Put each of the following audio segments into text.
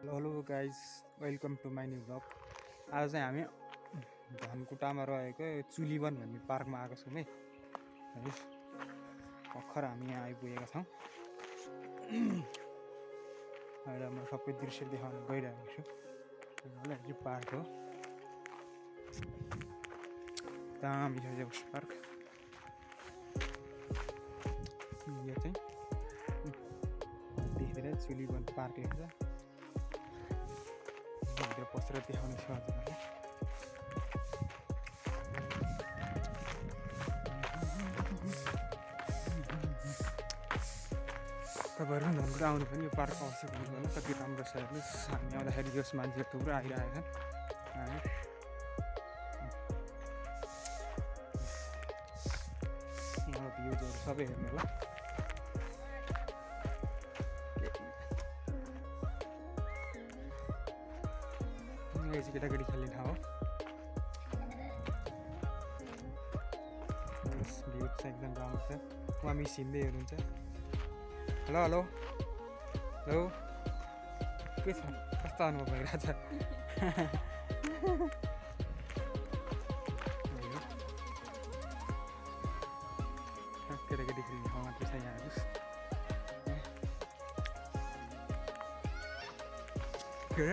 Hello guys welcome to my new blog. आज चाहिँ हामी धनकुटामा रहेको चुलीवन भन्ने पार्कमा आएको छौँ है। भर्खर हामी यहाँ आइपुगेका छौँ। अहिले म सबै दृश्य देखाउन गइरहेको छु। यो पार्क हो, दामी छ यो पार्क। यो चाहिँ देखेर चुलीवन पार्क लेख्छ। भित्र पसेर देखाउने छु हजुरहरूलाई। तपाईँहरू धनकुटा आउनु पनि यो पार्क अवश्य घुम्नु होला। कति राम्रो छ हेर्नुहोस्। हामी आउँदाखेरि यस मान्छेहरू थुप्रो आइरहेका छन्। यहाँ भ्युजहरू सबै हेर्नु होला। यो चाहिँ केटाकेटी खेल्ने ठाउँ हो। भ्यू चाहिँ एकदम राम्रो छ। उहाँ मिस हिँड्दै हुनुहुन्छ। हेलो हेलो हेलो, के छ, कस्तो अनुभव भइरहेछ? केटाकेटी खेल्ने ठाउँ मात्रै छ यहाँ हेर्नुहोस्। के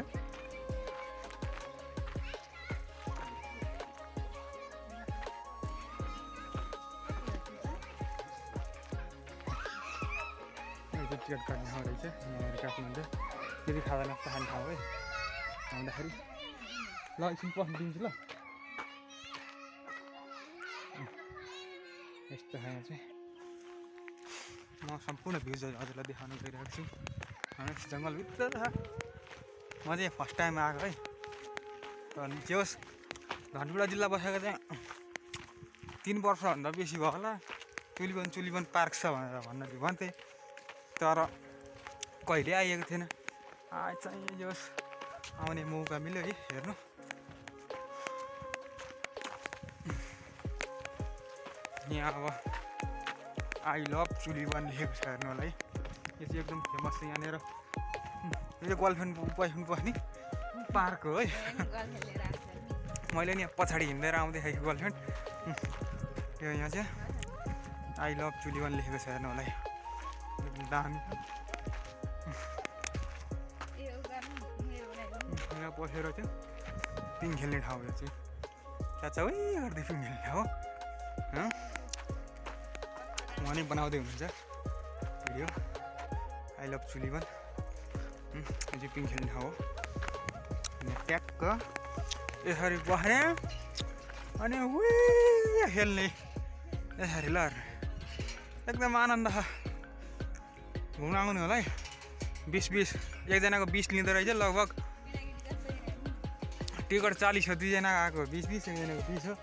अरे टिकट काट्ने ठाउँ रहेछ यहाँनिर काठमाडौँ। फेरि खाजा नास्ता खाने ठाउँ है आउँदाखेरि। ल एकछिन पस्नु दिन्छु ल। यस्तो छ यहाँ चाहिँ। म सम्पूर्ण भ्युजहरू हजुरलाई देखाउन गइरहेको छु। जङ्गलभित्र छ। म चाहिँ फर्स्ट टाइम आएको है। जे होस् धनकुटा जिल्ला बसेको चाहिँ 3 वर्षभन्दा बेसी भयो होला। चुलीवन पार्क छ भनेर भन्थे, तर कहिले आइएको थिएन। आज चाहिँ जो आउने मौका मिल्यो है। हेर्नु यहाँ अब आई लभ चुलीवन लेखेको छ हेर्नु होला है। यो चाहिँ एकदम फेमस छ यहाँनिर। यो चाहिँ गर्लफ्रेन्ड बोयफ्रेन्ड बस्ने पार्क हो है। मैले नि पछाडि हिँडेर आउँदै खाएको गर्लफ्रेन्ड। यो यहाँ चाहिँ आई लभ चुलीवन लेखेको छ हेर्नु होला है। दामी यहाँ पसेर चाहिँ पिङ खेल्ने ठाउँ यो चाहिँ। चाचा उही गर्दै पिङ खेल्ने ठाउँ उहाँ नै बनाउँदै हुनुहुन्छ भिडियो। आई लभ चुलीवन यो चाहिँ पिङ खेल्ने ठाउँ हो। ट्याक्क यसरी बस्ने अनि उही खेल्ने यसरी ल। एकदम आनन्द छ। घुम्न आउनु होला है। 20 एकजनाको 20 लिँदो रहेछ लगभग। टिकट 40 हो, 2जना आएको 20 एकजनाको 20 हो।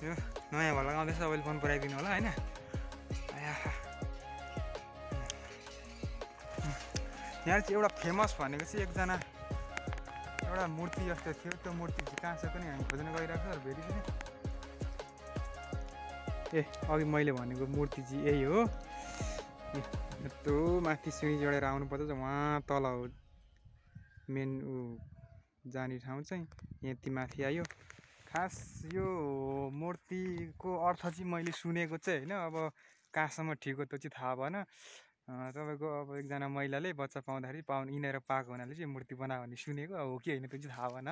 यो नयाँ भएर लगाउँदैछ, तपाईँले फोन पुऱ्याइदिनु होला होइन। यहाँ चाहिँ एउटा फेमस भनेको चाहिँ एकजना एउटा मूर्ति जस्तो थियो। त्यो मूर्ति चाहिँ कहाँ छ पनि हामी खोज्न गइरहेको छ। भेटी पनि अघि मैले भनेको मूर्ति चाहिँ यही हो। यत्रो माथि सिँढी चढेर आउनुपर्छ। उहाँ तल हो मेन जाने ठाउँ चाहिँ। यति माथि आयो। खास यो मूर्तिको अर्थ चाहिँ मैले सुनेको चाहिँ होइन। अब कहाँसम्म ठिक हो त्यो चाहिँ थाहा भएन। तपाईँको अब एकजना महिलाले बच्चा यिनीहरू पाएको हुनाले चाहिँ मूर्ति बनायो भने सुनेको। हो कि होइन त्यो चाहिँ थाहा भएन।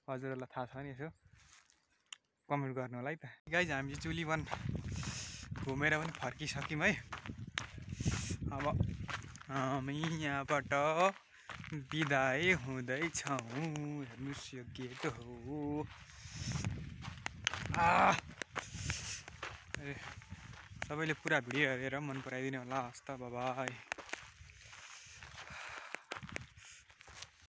हजुरहरूलाई थाहा छ भने यसो कमेन्ट गर्नु होला है त। गाइज हामी चाहिँ चुलीवन घुमेर पनि फर्किसक्यौँ है। अब हामी यहाँबाट बिदाई हुँदैछौँ। हेर्नुहोस् यो गेट हो। सबैले पुरा भिडियो हेरेर मन पराइदिनु होला। हस् त, बाइ बाइ।